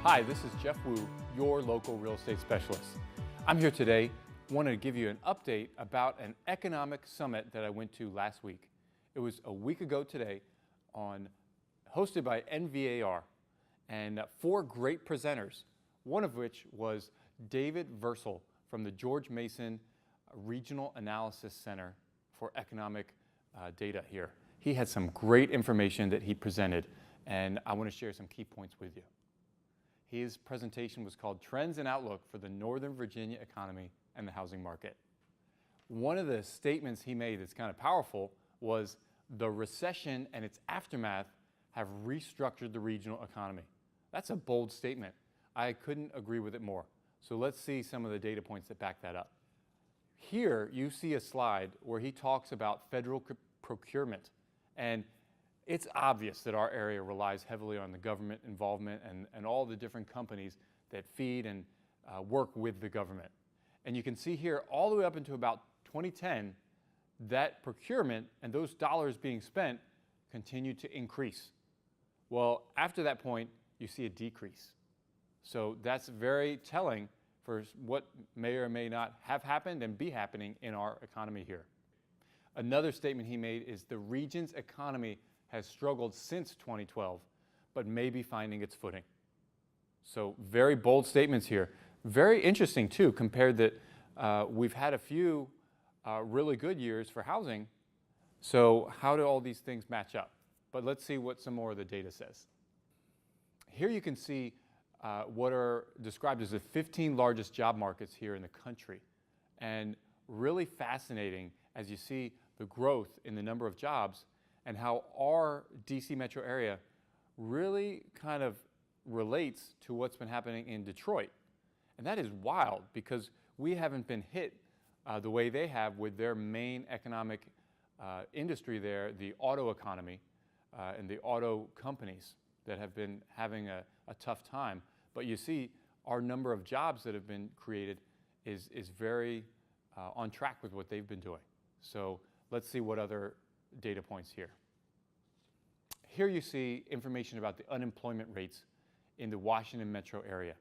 Hi, this is Jeff Wu, your local real estate specialist. I'm here today, wanted to give you an update about an economic summit that I went to last week. It was a week ago today, hosted by NVAR, and 4 great presenters, one of which was David Vercel from the George Mason Regional Analysis Center for Economic Data here. He had some great information that he presented, and I want to share some key points with you. His presentation was called Trends and Outlook for the Northern Virginia Economy and the Housing Market. One of the statements he made that's kind of powerful was the recession and its aftermath have restructured the regional economy. That's a bold statement. I couldn't agree with it more. So let's see some of the data points that back that up. Here you see a slide where he talks about federal procurement, and it's obvious that our area relies heavily on the government involvement and all the different companies that feed and work with the government. And you can see here all the way up into about 2010, that procurement and those dollars being spent continued to increase. Well, after that point, you see a decrease. So that's very telling for what may or may not have happened and be happening in our economy here. Another statement he made is the region's economy has struggled since 2012, but may be finding its footing. So very bold statements here. Very interesting too, compared that we've had a few really good years for housing. So how do all these things match up? But let's see what some more of the data says. Here you can see what are described as the 15 largest job markets here in the country. And really fascinating as you see the growth in the number of jobs and how our DC metro area really kind of relates to what's been happening in Detroit. And that is wild because we haven't been hit the way they have with their main economic industry there, the auto economy and the auto companies that have been having a tough time. But you see our number of jobs that have been created is very on track with what they've been doing. So let's see what other data points here. Here you see information about the unemployment rates in the Washington metro area.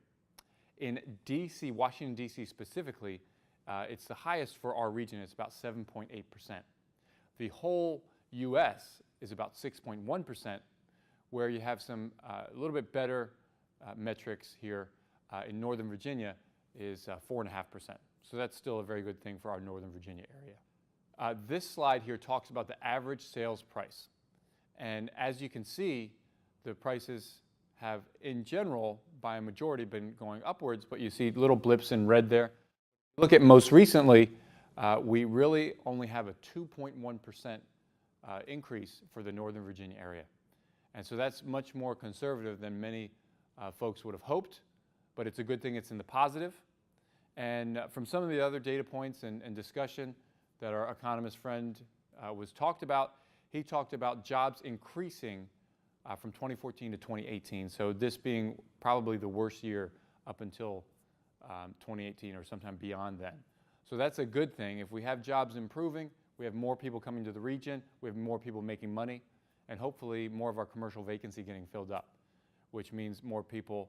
In DC, Washington, D.C. specifically, it's the highest for our region. It's about 7.8%. The whole U.S. is about 6.1%, where you have some a little bit better metrics here in Northern Virginia is 4.5%. So that's still a very good thing for our Northern Virginia area. This slide here talks about the average sales price. And as you can see, the prices have, in general, by a majority, been going upwards, but you see little blips in red there. Look at most recently, we really only have a 2.1% increase for the Northern Virginia area. And so that's much more conservative than many folks would have hoped, but it's a good thing it's in the positive. And from some of the other data points and discussion that our economist friend was talked about, he talked about jobs increasing from 2014 to 2018. So this being probably the worst year up until 2018 or sometime beyond then. So that's a good thing. If we have jobs improving, we have more people coming to the region, we have more people making money, and hopefully more of our commercial vacancy getting filled up, which means more people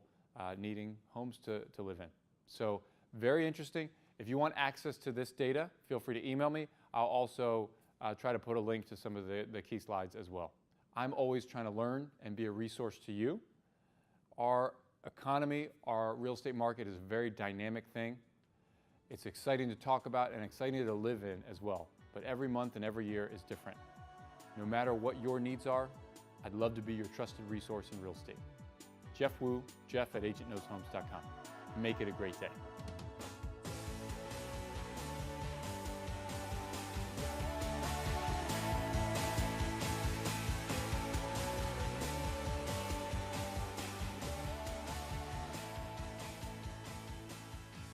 needing homes to live in. So very interesting. If you want access to this data, feel free to email me. I'll also try to put a link to some of the key slides as well. I'm always trying to learn and be a resource to you. Our economy, our real estate market is a very dynamic thing. It's exciting to talk about and exciting to live in as well. But every month and every year is different. No matter what your needs are, I'd love to be your trusted resource in real estate. Jeff Wu, Jeff at agentknowshomes.com. Make it a great day.